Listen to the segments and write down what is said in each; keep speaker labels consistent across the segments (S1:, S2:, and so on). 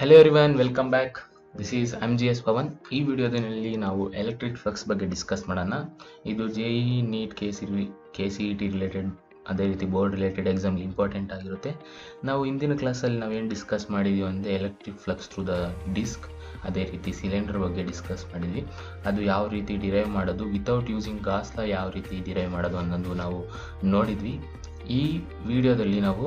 S1: Hello everyone, welcome back. This is MGS Pavan. ಈ ವಿಡಿಯೋದಲ್ಲಿ ನಾವು ಎಲೆಕ್ಟ್ರಿಕ್ ಫ್ಲಕ್ಸ್ ಬಗ್ಗೆ ಡಿಸ್ಕಸ್ ಮಾಡೋಣ. ಇದು JEE ನೀಟ್ KCET ರಿಲೇಟೆಡ್, ಅದೇ ರೀತಿ ಬೋರ್ಡ್ ರಿಲೇಟೆಡ್ ಎಕ್ಸಾಮ್ಗೆ ಇಂಪಾರ್ಟೆಂಟ್ ಆಗಿರುತ್ತೆ. ನಾವು ಇಂದಿನ ಕ್ಲಾಸಲ್ಲಿ ನಾವೇನು ಡಿಸ್ಕಸ್ ಮಾಡಿದ್ವಿ ಅಂದರೆ electric flux through the disc, ಅದೇ ರೀತಿ ಸಿಲಿಂಡರ್ ಬಗ್ಗೆ ಡಿಸ್ಕಸ್ ಮಾಡಿದ್ವಿ. ಅದು ಯಾವ ರೀತಿ ಡಿರೈವ್ ಮಾಡೋದು, ವಿತೌಟ್ ಯೂಸಿಂಗ್ ಗಾಸ್ ಲಾ ಯಾವ ರೀತಿ ಡಿರೈವ್ ಮಾಡೋದು ಅನ್ನೋದು ನಾವು ನೋಡಿದ್ವಿ. ಈ ವಿಡಿಯೋದಲ್ಲಿ ನಾವು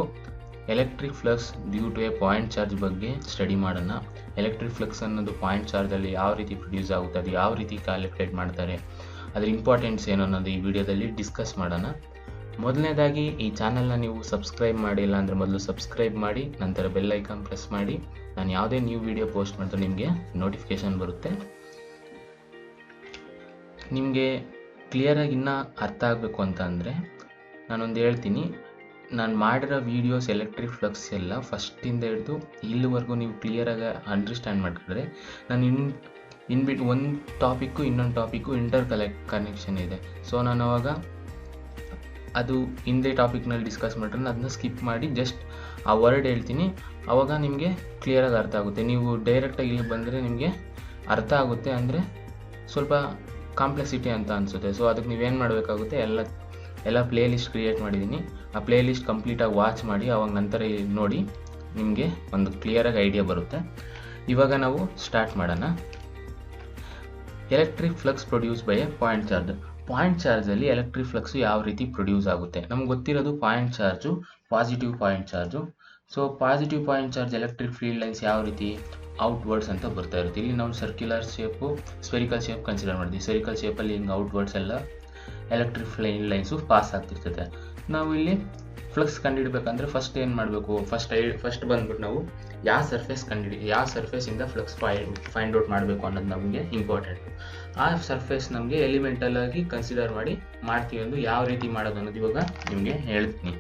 S1: electric flux due to a point charge ಬಗ್ಗೆ ಸ್ಟಡಿ ಮಾಡೋಣ. ಎಲೆಕ್ಟ್ರಿಕ್ ಫ್ಲಕ್ಸ್ ಅನ್ನೋದು ಪಾಯಿಂಟ್ ಚಾರ್ಜಲ್ಲಿ ಯಾವ ರೀತಿ ಪ್ರೊಡ್ಯೂಸ್ ಆಗುತ್ತೆ, ಅದು ಯಾವ ರೀತಿ ಕ್ಯಾಲ್ಕುಲೇಟ್ ಮಾಡ್ತಾರೆ, ಅದರ ಇಂಪಾರ್ಟೆನ್ಸ್ ಏನು ಅನ್ನೋದು ಈ ವಿಡಿಯೋದಲ್ಲಿ ಡಿಸ್ಕಸ್ ಮಾಡೋಣ. ಮೊದಲನೇದಾಗಿ ಈ ಚಾನಲ್ನ ನೀವು ಸಬ್ಸ್ಕ್ರೈಬ್ ಮಾಡಿಲ್ಲ ಅಂದರೆ ಮೊದಲು ಸಬ್ಸ್ಕ್ರೈಬ್ ಮಾಡಿ, ನಂತರ ಬೆಲ್ ಐಕಾನ್ ಪ್ರೆಸ್ ಮಾಡಿ. ನಾನು ಯಾವುದೇ ನ್ಯೂ ವಿಡಿಯೋ ಪೋಸ್ಟ್ ಮಾಡಿದ್ರೆ ನಿಮಗೆ ನೋಟಿಫಿಕೇಷನ್ ಬರುತ್ತೆ. ನಿಮಗೆ ಕ್ಲಿಯರಾಗಿ ಇನ್ನೂ ಅರ್ಥ ಆಗಬೇಕು ಅಂತ ಅಂದರೆ ನಾನೊಂದು ಹೇಳ್ತೀನಿ. ನಾನು ಮಾಡಿರೋ ವೀಡಿಯೋಸ್ ಎಲೆಕ್ಟ್ರಿಕ್ ಫ್ಲಕ್ಸ್ ಎಲ್ಲ ಫಸ್ಟಿಂದ ಹಿಡಿದು ಇಲ್ಲಿವರೆಗೂ ನೀವು ಕ್ಲಿಯರಾಗಿ ಅಂಡರ್ಸ್ಟ್ಯಾಂಡ್ ಮಾಡಿಕೊಂಡ್ರೆ, ನಾನು ಇನ್ಬಿಟ್ಟು ಒಂದು ಟಾಪಿಕ್ಕು ಇನ್ನೊಂದು ಟಾಪಿಕ್ಕು ಕನೆಕ್ಷನ್ ಇದೆ. ಸೊ ನಾನು ಅವಾಗ ಅದು ಹಿಂದೆ ಟಾಪಿಕ್ನಲ್ಲಿ ಡಿಸ್ಕಸ್ ಮಾಡಿದ್ರೆ ಅದನ್ನ ಸ್ಕಿಪ್ ಮಾಡಿ ಜಸ್ಟ್ ಆ ವರ್ಡ್ ಹೇಳ್ತೀನಿ, ಆವಾಗ ನಿಮಗೆ ಕ್ಲಿಯರಾಗಿ ಅರ್ಥ ಆಗುತ್ತೆ. ನೀವು ಡೈರೆಕ್ಟಾಗಿ ಇಲ್ಲಿ ಬಂದರೆ ನಿಮಗೆ ಅರ್ಥ ಆಗುತ್ತೆ, ಅಂದರೆ ಸ್ವಲ್ಪ ಕಾಂಪ್ಲೆಕ್ಸಿಟಿ ಅಂತ ಅನಿಸುತ್ತೆ. ಸೊ ಅದಕ್ಕೆ ನೀವೇನು ಮಾಡಬೇಕಾಗುತ್ತೆ, ಎಲ್ಲ ಪ್ಲೇ ಲಿಸ್ಟ್ ಕ್ರಿಯೇಟ್ ಮಾಡಿದ್ದೀನಿ. ಆ ಪ್ಲೇ ಲಿಸ್ಟ್ ಕಂಪ್ಲೀಟಾಗಿ ವಾಚ್ ಮಾಡಿ, ಆವಾಗ ನಂತರ ನೋಡಿ ನಿಮಗೆ ಒಂದು ಕ್ಲಿಯರಾಗಿ ಐಡಿಯಾ ಬರುತ್ತೆ. ಇವಾಗ ನಾವು ಸ್ಟಾರ್ಟ್ ಮಾಡೋಣ. Electric flux produce by a point charge. Point ಚಾರ್ಜಲ್ಲಿ ಎಲೆಕ್ಟ್ರಿಕ್ ಫ್ಲಕ್ಸು ಯಾವ ರೀತಿ ಪ್ರೊಡ್ಯೂಸ್ ಆಗುತ್ತೆ? ನಮ್ಗೆ ಗೊತ್ತಿರೋದು point charge, positive point charge. So positive point charge electric field lines ಯಾವ ರೀತಿ ಔಟ್ವರ್ಡ್ಸ್ ಅಂತ ಬರ್ತಾ ಇರುತ್ತೆ. ಇಲ್ಲಿ ನಾವು circular shape, spherical shape consider ಮಾಡ್ತೀವಿ. ಸ್ಪೆರಿಕಲ್ ಶೇಪಲ್ಲಿ ಹಿಂಗೆ ಔಟ್ವರ್ಡ್ಸ್ ಎಲ್ಲ ಎಲೆಕ್ಟ್ರಿಕ್ ಫೀಲ್ಡ್ ಲೈನ್ಸು ಪಾಸ್ ಆಗ್ತಿರ್ತದೆ. ನಾವು ಇಲ್ಲಿ ಫ್ಲಕ್ಸ್ ಕಂಡುಹಿಡಬೇಕಂದ್ರೆ ಫಸ್ಟ್ ಏನು ಮಾಡಬೇಕು, ಫಸ್ಟ್ ಬಂದ್ಬಿಟ್ಟು ನಾವು ಯಾವ ಸರ್ಫೇಸಿಂದ ಫ್ಲಕ್ಸ್ ಫೈಂಡ್ ಔಟ್ ಮಾಡಬೇಕು ಅನ್ನೋದು ನಮಗೆ ಇಂಪಾರ್ಟೆಂಟು. ಆ ಸರ್ಫೇಸ್ ನಮಗೆ ಎಲಿಮೆಂಟಲ್ ಆಗಿ ಕನ್ಸಿಡರ್ ಮಾಡ್ತೀವಿ ಎಂದು ಯಾವ ರೀತಿ ಮಾಡೋದು ಅನ್ನೋದು ಇವಾಗ ನಿಮಗೆ ಹೇಳ್ತೀನಿ.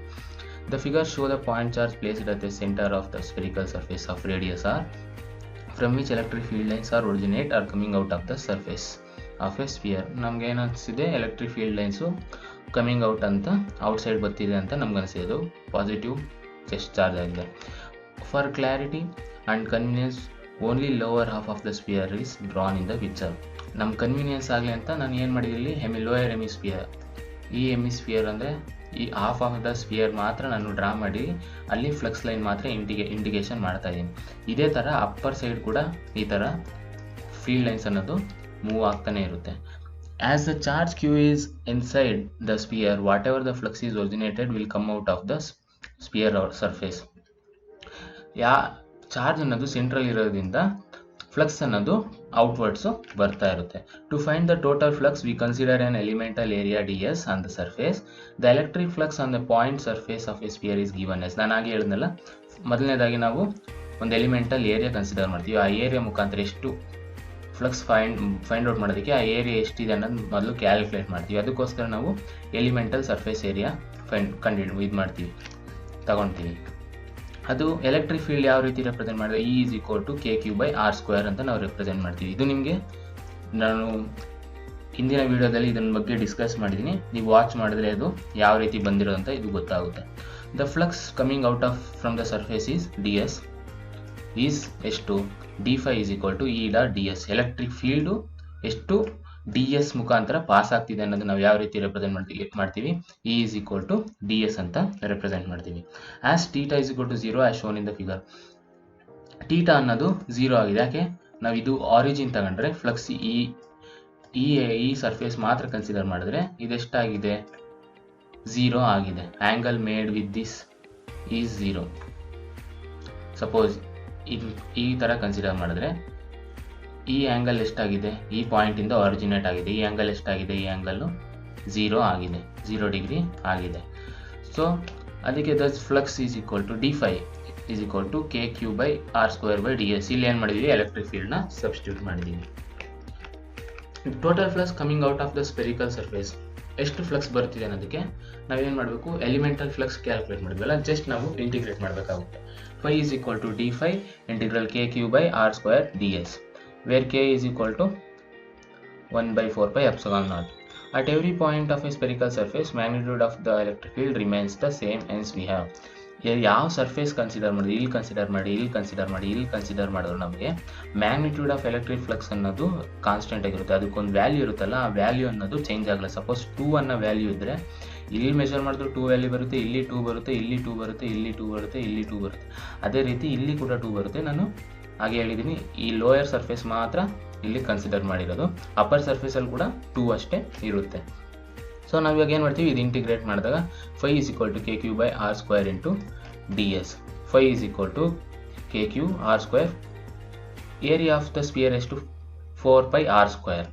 S1: The figure show the point charge placed at the centre of the spherical surface of radius R from which electric field lines are originate or coming out of the surface of a sphere. ನಮ್ಗೆ ಏನು ಅನಿಸಿದೆ, electric field lines coming out ಅಂತ, outside ಬರ್ತಿದೆ ಅಂತ ನಮ್ಗೆ ಅನಿಸಿದ್ದು positive charge ಆಗಿದೆ. For clarity and convenience only lower half of the sphere is drawn in the picture. ನಮ್ಮ ಕನ್ವೀನಿಯನ್ಸ್ ಆಗಲಿ ಅಂತ ನಾನು ಏನು ಮಾಡಿದ್ದೀನಿ, ಲೋಯರ್ ಎಮಿಸ್ಫಿಯರ್, ಈ ಎಮಿಸ್ಫಿಯರ್ ಅಂದರೆ ಈ ಹಾಫ್ ಆಫ್ ದ ಸ್ಪಿಯರ್ ಮಾತ್ರ ನಾನು ಡ್ರಾ ಮಾಡಿ ಅಲ್ಲಿ ಫ್ಲಕ್ಸ್ ಲೈನ್ ಮಾತ್ರ ಇಂಡಿಕೇಶನ್ ಮಾಡ್ತಾ ಇದ್ದೀನಿ. ಇದೇ ಥರ ಅಪ್ಪರ್ ಸೈಡ್ ಕೂಡ ಈ ಥರ ಫೀಲ್ಡ್ ಲೈನ್ಸ್ ಅನ್ನೋದು ಮೂವ್ ಆಗ್ತಾನೆ ಇರುತ್ತೆ. As the charge Q is inside the sphere, whatever the flux is originated will come out of the sphere or surface. Charge ಅನ್ನೋದು ಸೆಂಟ್ರಲ್ ಇರೋದ್ರಿಂದ ಫ್ಲಕ್ಸ್ ಅನ್ನೋದು ಔಟ್ವರ್ಡ್ಸು ಬರ್ತಾ ಇರುತ್ತೆ. To find the total flux we consider an elemental area ds on the surface. The electric flux on the point surface of a sphere is given as. ನಾನು ಆಗಿ ಹೇಳಿದ್ನಲ್ಲ, ಮೊದಲನೇದಾಗಿ ನಾವು ಒಂದು ಎಲಿಮೆಂಟಲ್ ಏರಿಯಾ ಕನ್ಸಿಡರ್ ಮಾಡ್ತೀವಿ. ಆ ಏರಿಯಾ ಮುಖಾಂತರ ಎಷ್ಟು ಫ್ಲಕ್ಸ್ ಫೈಂಡ್ ಔಟ್ ಮಾಡೋದಕ್ಕೆ ಆ ಏರಿಯಾ ಎಷ್ಟಿದೆ ಅನ್ನೋದು ಮೊದಲು ಕ್ಯಾಲ್ಕುಲೇಟ್ ಮಾಡ್ತೀವಿ. ಅದಕ್ಕೋಸ್ಕರ ನಾವು ಎಲಿಮೆಂಟಲ್ ಸರ್ಫೇಸ್ ಏರಿಯಾ ತಗೊಳ್ತೀವಿ. ಅದು ಎಲೆಕ್ಟ್ರಿಕ್ ಫೀಲ್ಡ್ ಯಾವ ರೀತಿ ರೆಪ್ರೆಸೆಂಟ್ ಮಾಡಿದ್ರೆ E is equal to KQ/R² ಅಂತ ನಾವು ರೆಪ್ರೆಸೆಂಟ್ ಮಾಡ್ತೀವಿ. ಇದು ನಿಮಗೆ ನಾನು ಹಿಂದಿನ ವಿಡಿಯೋದಲ್ಲಿ ಇದನ್ನ ಬಗ್ಗೆ ಡಿಸ್ಕಸ್ ಮಾಡಿದ್ದೀನಿ. ನೀವು ವಾಚ್ ಮಾಡಿದ್ರೆ ಅದು ಯಾವ ರೀತಿ ಬಂದಿರೋದಂತ ಇದು ಗೊತ್ತಾಗುತ್ತೆ. The flux coming out off from the surface is ds is ಎಷ್ಟು, d5 is equal to E.ds. Electric field ಎಷ್ಟು ds ಮುಖಾಂತರ ಪಾಸ್ ಆಗ್ತಿದೆ ಅನ್ನೋದು ನಾವು ಯಾವ ರೀತಿ ರೆಪ್ರೆಸೆಂಟ್ ಮಾಡ್ತೀವಿ, E is equal to ds ಅಂತ ರೆಪ್ರೆಸೆಂಟ್ ಮಾಡ್ತೀವಿ. As θ is equal to 0 as shown in the figure. θ ಅನ್ನೋದು 0 ಆಗಿದೆ. ಯಾಕೆ, ನಾವು ಇದು ಆರಿಜಿನ್ ತಗೊಂಡ್ರೆ ಫ್ಲಕ್ಸ್ ಈ ಸರ್ಫೇಸ್ ಮಾತ್ರ ಕನ್ಸಿಡರ್ ಮಾಡಿದ್ರೆ ಇದೆಷ್ಟಾಗಿದೆ, 0 ಆಗಿದೆ. Angle made with this is 0. Suppose ಈ ಥರ ಕನ್ಸಿಡರ್ ಮಾಡಿದ್ರೆ ಈ ಆ್ಯಂಗಲ್ ಎಷ್ಟಾಗಿದೆ, ಈ ಪಾಯಿಂಟಿಂದ ಆರಿಜಿನೇಟ್ ಆಗಿದೆ. ಈ ಆ್ಯಂಗಲ್ ಎಷ್ಟಾಗಿದೆ, ಈ ಆ್ಯಂಗಲ್ಲು 0 ಆಗಿದೆ, 0 ಡಿಗ್ರಿ ಆಗಿದೆ. ಸೊ ಅದಕ್ಕೆ thus flux is equal to d5 is equal to KQ/R²/ds. ಇಲ್ಲಿ ಏನು ಮಾಡಿದ್ದೀವಿ, ಎಲೆಕ್ಟ್ರಿಕ್ ಫೀಲ್ಡ್ನ ಸಬ್ಸ್ಟಿಟ್ಯೂಟ್ ಮಾಡಿದ್ದೀವಿ. Total flux coming out of the spherical surface, ಎಷ್ಟು ಫ್ಲಕ್ಸ್ ಬರ್ತಿದೆ ಅನ್ನೋದಕ್ಕೆ ನಾವೇನು ಮಾಡಬೇಕು, ಎಲಿಮೆಂಟಲ್ ಫ್ಲಕ್ಸ್ ಕ್ಯಾಲ್ಕುಲೇಟ್ ಮಾಡಿದ್ವಲ್ಲ, ಜಸ್ಟ್ ನಾವು ಇಂಟಿಗ್ರೇಟ್ ಮಾಡಬೇಕಾಗುತ್ತೆ. Phi is equal to d5 integral KQ/R²ds, where K is equal to 1/4πε0. At every point of a spherical surface, magnitude of the electric field remains the same, hence we have ಯಾವ surface consider ಮಾಡಿ, ಇಲ್ಲಿ consider ಮಾಡಿ, ಇಲ್ಲಿ consider ಮಾಡಿ, ಇಲ್ಲಿ consider ಮಾಡಿದ್ರು ನಮಗೆ magnitude of electric flux ಅನ್ನೋದು ಕಾನ್ಸ್ಟೆಂಟ್ ಆಗಿರುತ್ತೆ. ಅದಕ್ಕೊಂದು ವ್ಯಾಲ್ಯೂ ಇರುತ್ತಲ್ಲ, ಆ ವ್ಯಾಲ್ಯೂ ಅನ್ನೋದು ಚೇಂಜ್ ಆಗಲ್ಲ. ಸಪೋಸ್ 2 ಅನ್ನೋ ವ್ಯಾಲ್ಯೂ ಇದ್ದರೆ ಇಲ್ಲಿ ಮೆಷರ್ ಮಾಡಿದ್ರು 2 ವ್ಯಾಲ್ಯೂ ಬರುತ್ತೆ, ಇಲ್ಲಿ 2 ಬರುತ್ತೆ, ಇಲ್ಲಿ 2 ಬರುತ್ತೆ, ಇಲ್ಲಿ 2 ಬರುತ್ತೆ, ಇಲ್ಲಿ 2 ಬರುತ್ತೆ. ಅದೇ ರೀತಿ ಇಲ್ಲಿ ಕೂಡ 2 ಬರುತ್ತೆ. ನಾನು ಹಾಗೆ ಹೇಳಿದ್ದೀನಿ, ಈ ಲೋಯರ್ ಸರ್ಫೇಸ್ ಮಾತ್ರ ಇಲ್ಲಿ ಕನ್ಸಿಡರ್ ಮಾಡಿರೋದು, ಅಪ್ಪರ್ ಸರ್ಫೇಸಲ್ಲಿ ಕೂಡ 2 ಅಷ್ಟೇ ಇರುತ್ತೆ. ಸೊ ನಾವು ಇವಾಗ ಏನು ಮಾಡ್ತೀವಿ, ಇದು ಇಂಟಿಗ್ರೇಟ್ ಮಾಡಿದಾಗ phi is equal to kq/r² into ds. phi is equal to kq/r². Area of the spear ಎಷ್ಟು 4πr².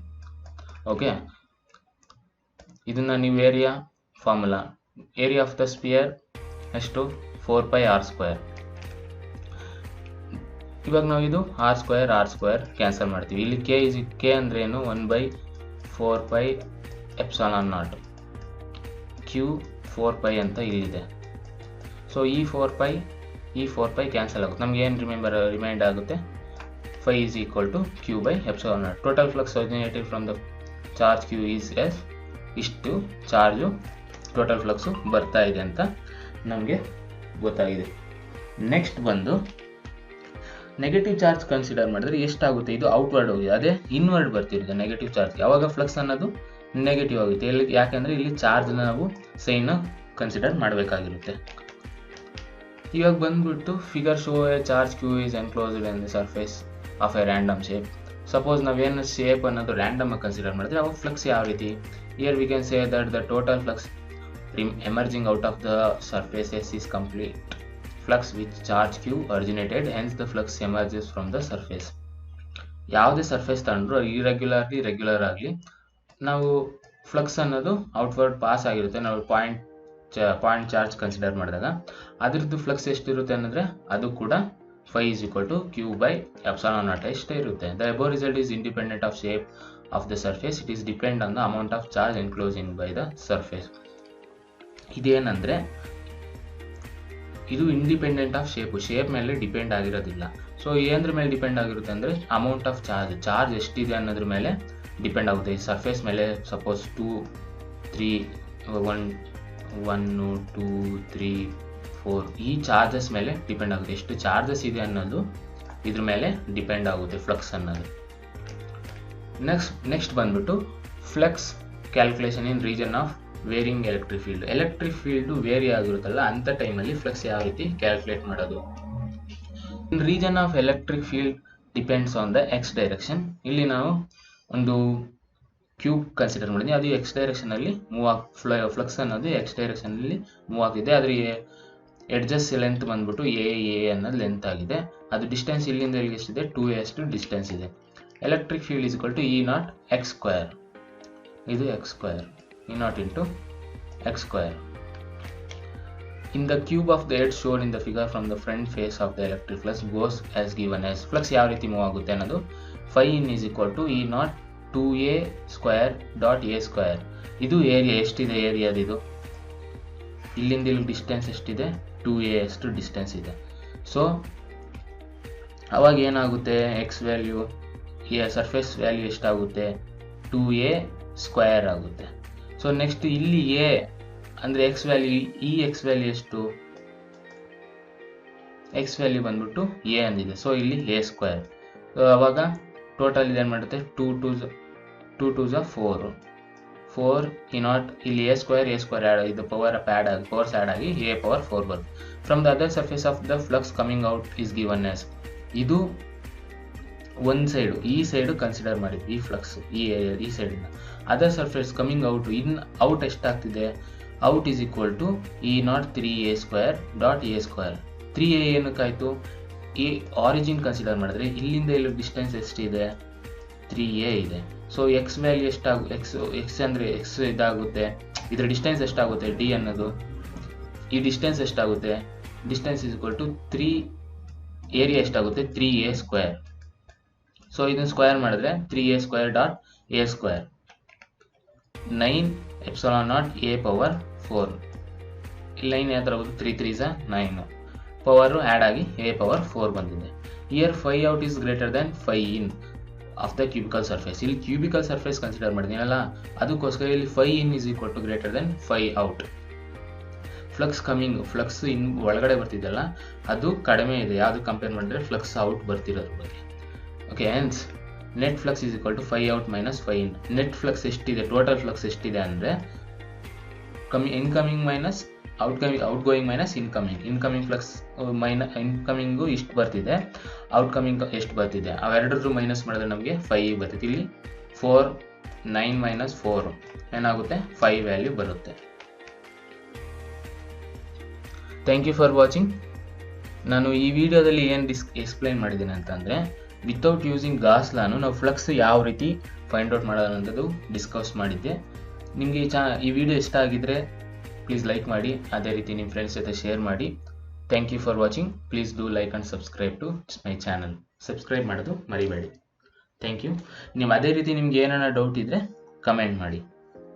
S1: ಓಕೆ, ಇದನ್ನ ನೀವು area formula, area of the spear ಎಷ್ಟು 4πr². ಇವಾಗ ನಾವು ಇದು r² ಕ್ಯಾನ್ಸಲ್ ಮಾಡ್ತೀವಿ. ಇಲ್ಲಿ k ಅಂದ್ರೆ ಏನು, 1/4πε0. q 4π ಅಂತ ಇಲ್ಲಿದೆ. ಸೊ ಈ 4π ಕ್ಯಾನ್ಸಲ್ ಆಗುತ್ತೆ. ನಮ್ಗೆ ಏನು ರಿಮೈಂಡ್ ಆಗುತ್ತೆ, phi is equal to q/ε0. Total flux originated from the charge q is s. ಇಷ್ಟು ಚಾರ್ಜು ಟೋಟಲ್ ಫ್ಲಕ್ಸು ಬರ್ತಾ ಇದೆ ಅಂತ ನಮಗೆ ಗೊತ್ತಾಗಿದೆ. ನೆಕ್ಸ್ಟ್ ಬಂದು ನೆಗೆಟಿವ್ ಚಾರ್ಜ್ ಕನ್ಸಿಡರ್ ಮಾಡಿದ್ರೆ ಎಷ್ಟಾಗುತ್ತೆ, ಇದು ಔಟ್ವರ್ಡ್ ಹೋಗಿದೆ, ಅದೇ ಇನ್ವರ್ಡ್ ಬರ್ತಿರುತ್ತೆ ನೆಗೆಟಿವ್ ಚಾರ್ಜ್. ಯಾವಾಗ ಫ್ಲಕ್ಸ್ ಅನ್ನೋದು ನೆಗೆಟಿವ್ ಆಗುತ್ತೆ, ಯಾಕೆಂದರೆ ಇಲ್ಲಿ ಚಾರ್ಜ್ನ ನಾವು ಸೈನ್ನ ಕನ್ಸಿಡರ್ ಮಾಡಬೇಕಾಗಿರುತ್ತೆ. ಇವಾಗ ಬಂದ್ಬಿಟ್ಟು figure show a charge Q is enclosed in the surface of a random shape. Suppose ನಾವೇನು ಶೇಪ್ ಅನ್ನೋದು ರ್ಯಾಂಡಮ್ ಆಗಿ ಕನ್ಸಿಡರ್ ಮಾಡಿದ್ರೆ ಅವಾಗ ಫ್ಲಕ್ಸ್ ಯಾವ ರೀತಿ, here we can say that the total flux emerging out of the surfaces is complete flux with charge q originated, hence the flux emerges from the surface. ಯಾವುದೇ surface ತಗೊಂಡ್ರು ಇರೆಗ್ಯುಲರ್ಲಿ regular ಆಗಲಿ ನಾವು flux ಅನ್ನೋದು outward pass ಆಗಿರುತ್ತೆ. ನಾವು point charge consider ಮಾಡಿದಾಗ ಅದ್ರದ್ದು flux ಎಷ್ಟಿರುತ್ತೆ ಅನ್ನೋದ್ರೆ ಅದು ಕೂಡ phi is equal to q/ε0 ಎಷ್ಟೇ ಇರುತ್ತೆ. The above result is independent of shape of the surface. It is depend on the amount of charge enclosing by the surface. ಇದೇನಂದ್ರೆ ಇದು independent of shape ಮೇಲೆ depend ಆಗಿರೋದಿಲ್ಲ. So ಏನದ್ರ ಮೇಲೆ depend ಆಗಿರುತ್ತೆ ಅಂದರೆ amount of charge ಎಷ್ಟಿದೆ ಅನ್ನೋದ್ರ ಮೇಲೆ depend ಆಗುತ್ತೆ. ಈ ಸರ್ಫೇಸ್ ಮೇಲೆ ಸಪೋಸ್ 2 3 1 2 3 4 ಈ ಚಾರ್ಜಸ್ ಮೇಲೆ ಡಿಪೆಂಡ್ ಆಗುತ್ತೆ. ಎಷ್ಟು ಚಾರ್ಜಸ್ ಇದೆ ಅನ್ನೋದು ಇದ್ರ ಮೇಲೆ ಡಿಪೆಂಡ್ ಆಗುತ್ತೆ ಫ್ಲಕ್ಸ್ ಅನ್ನೋದು. ನೆಕ್ಸ್ಟ್ ಬಂದ್ಬಿಟ್ಟು flux calculation in region of varying electric field. Electric field vary ಆಗಿರುತ್ತಲ್ಲ ಅಂಥ ಟೈಮಲ್ಲಿ ಫ್ಲಕ್ಸ್ ಯಾವ ರೀತಿ ಕ್ಯಾಲ್ಕುಲೇಟ್ ಮಾಡೋದು. In region of electric field depends on the X direction. ಇಲ್ಲಿ ನಾವು ಒಂದು ಕ್ಯೂಬ್ ಕನ್ಸಿಡರ್ ಮಾಡಿದ್ವಿ, ಅದು ಎಕ್ಸ್ ಡೈರೆಕ್ಷನಲ್ಲಿ ಫ್ಲಕ್ಸ್ ಅನ್ನೋದು ಎಕ್ಸ್ ಡೈರೆಕ್ಷನಲ್ಲಿ ಮೂವ್ ಆಗ್ತಿದೆ. ಅದ್ರ ಎಡ್ಜಸ್ ಲೆಂತ್ ಬಂದ್ಬಿಟ್ಟು ಎ ಅನ್ನೋದು ಲೆಂತ್ ಆಗಿದೆ. ಅದು ಡಿಸ್ಟೆನ್ಸ್ ಇಲ್ಲಿಂದ ಎಲ್ಲಿಗೆ ಎಷ್ಟಿದೆ 2a ಅಷ್ಟು ಡಿಸ್ಟೆನ್ಸ್ ಇದೆ. Electric field is equal to E0 x². ಇದು x², E0 into x². In the cube of the edge shown in the figure from the front face of the electric flux goes as given as. Flux ಯಾವ ರೀತಿ move ಆಗುತ್ತೆ ಅನ್ನೋದು phi in is equal to E0 2a² ಇದು area ಎಷ್ಟಿದೆ, ಏರಿಯಾದಿದು ಇಲ್ಲಿಂದ ಇಲ್ಲಿ distance ಎಷ್ಟಿದೆ 2a ಅಷ್ಟು ಡಿಸ್ಟೆನ್ಸ್ ಇದೆ. ಸೊ ಅವಾಗ ಏನಾಗುತ್ತೆ, ಎಕ್ಸ್ ವ್ಯಾಲ್ಯೂ ಸರ್ಫೇಸ್ ವ್ಯಾಲ್ಯೂ ಎಷ್ಟಾಗುತ್ತೆ 2a² ಆಗುತ್ತೆ. ಸೊ ನೆಕ್ಸ್ಟ್ ಇಲ್ಲಿ ಎ ಅಂದರೆ ಎಕ್ಸ್ ವ್ಯಾಲ್ಯೂ, ಈ ಎಕ್ಸ್ ವ್ಯಾಲ್ಯೂ ಎಷ್ಟು, ಎಕ್ಸ್ ವ್ಯಾಲ್ಯೂ ಬಂದ್ಬಿಟ್ಟು ಎ ಅಂದಿದೆ. ಸೊ ಇಲ್ಲಿ a². ಸೊ ಅವಾಗ ಟೋಟಲ್ ಇದೇನು ಮಾಡುತ್ತೆ 2 2 4 E0 ಇಲ್ಲಿ a² ಆ್ಯಡ್ ಇದು ಪವರ್ಸ್ ಆ್ಯಡ್ ಆಗಿ a⁴ ಬರುತ್ತೆ. From the other surface of the flux coming out is given as. ಇದು ಒಂದು ಸೈಡು, ಈ ಸೈಡು ಕನ್ಸಿಡರ್ ಮಾಡಿದ್ವಿ ಈ ಫ್ಲಕ್ಸ್, ಈ ಸೈಡಿಂದ. Other surface coming out, in out ಎಷ್ಟಾಗ್ತಿದೆ, out is equal to E0 3a². 3a ಏನಕ್ಕಾಯಿತು, ಈ ಆರಿಜಿನ್ ಕನ್ಸಿಡರ್ ಮಾಡಿದ್ರೆ ಇಲ್ಲಿಂದ ಇಲ್ಲಿ ಡಿಸ್ಟೆನ್ಸ್ ಎಷ್ಟಿದೆ 3a ಇದೆ. ಸೊ ಎಕ್ಸ್ ವ್ಯಾಲ್ಯೂ ಎಕ್ಸ್ ಅಂದರೆ ಎಕ್ಸ್ ಇದಾಗುತ್ತೆ, ಇದರ ಡಿಸ್ಟೆನ್ಸ್ ಎಷ್ಟಾಗುತ್ತೆ ಡಿ ಅನ್ನೋದು, ಈ ಡಿಸ್ಟೆನ್ಸ್ ಎಷ್ಟಾಗುತ್ತೆ, distance is equal to 3 area ಎಷ್ಟಾಗುತ್ತೆ 3a². ಸೊ ಇದನ್ನು ಸ್ಕ್ವೇರ್ ಮಾಡಿದ್ರೆ 3a².a² 9ε0a⁴. ಇಲ್ಲಿ 9 ಯಾವ ಥರ ಬರುತ್ತೆ 3 3s 9, ಪವರು ಆ್ಯಡ್ ಆಗಿ a⁴ ಬಂದಿದೆ. Here phi out is greater than phi in of the cubical surface. ಇಲ್ಲಿ ಕ್ಯೂಬಿಕಲ್ ಸರ್ಫೇಸ್ ಕನ್ಸಿಡರ್ ಮಾಡಿದ್ದೀನಲ್ಲ, ಅದಕ್ಕೋಸ್ಕರ ಇಲ್ಲಿ phi in is equal to greater than phi out. Flux in ಒಳಗಡೆ ಬರ್ತಿದ್ದಲ್ಲ ಅದು ಕಡಿಮೆ ಇದೆ, ಯಾವುದು ಕಂಪೇರ್ ಮಾಡಿದ್ರೆ ಫ್ಲಕ್ಸ್ ಔಟ್ ಬರ್ತಿರೋದ್ರ ಬಗ್ಗೆ. Okay, hence net flux is equal to 5 out minus 5 in. Net flux ಎಷ್ಟಿದೆ, ಟೋಟಲ್ ಫ್ಲಕ್ಸ್ ಎಷ್ಟಿದೆ ಅಂದರೆ incoming minus outgoing minus incoming flux incoming ಇಷ್ಟು ಬರ್ತಿದೆ, ಔಟ್ಕಮಿಂಗ್ ಎಷ್ಟು ಬರ್ತಿದೆ, ಅವೆರಡರದ್ದು ಮೈನಸ್ ಮಾಡಿದ್ರೆ ನಮಗೆ 5 ಬರ್ತಿದೆ. ಇಲ್ಲಿ 4 9 ಮೈನಸ್ 4 ಏನಾಗುತ್ತೆ 5 ವ್ಯಾಲ್ಯೂ ಬರುತ್ತೆ. Thank you for watching. ನಾನು ಈ ವಿಡಿಯೋದಲ್ಲಿ ಏನು ಎಕ್ಸ್ಪ್ಲೈನ್ ಮಾಡಿದ್ದೀನಿ ಅಂತಂದರೆ, ವಿತೌಟ್ ಯೂಸಿಂಗ್ ಗಾಸ್ ಲಾನು ನಾವು ಫ್ಲಕ್ಸ್ ಯಾವ ರೀತಿ ಫೈಂಡ್ ಔಟ್ ಮಾಡೋದಂಥದ್ದು ಡಿಸ್ಕಸ್ ಮಾಡಿದ್ದೆ. ನಿಮಗೆ ಈ ವಿಡಿಯೋ ಇಷ್ಟ ಆಗಿದ್ರೆ ಪ್ಲೀಸ್ ಲೈಕ್ ಮಾಡಿ, ಅದೇ ರೀತಿ ನಿಮ್ಮ ಫ್ರೆಂಡ್ಸ್ ಜೊತೆ ಶೇರ್ ಮಾಡಿ. Thank you for watching. Please do like and subscribe to my channel. Subscribe ಮಾಡೋದು ಮರಿಬೇಡಿ. Thank you. ನೀವು ಅದೇ ರೀತಿ ನಿಮ್ಗೆ ಏನಾರ ಡೌಟ್ ಇದ್ದರೆ ಕಮೆಂಟ್ ಮಾಡಿ.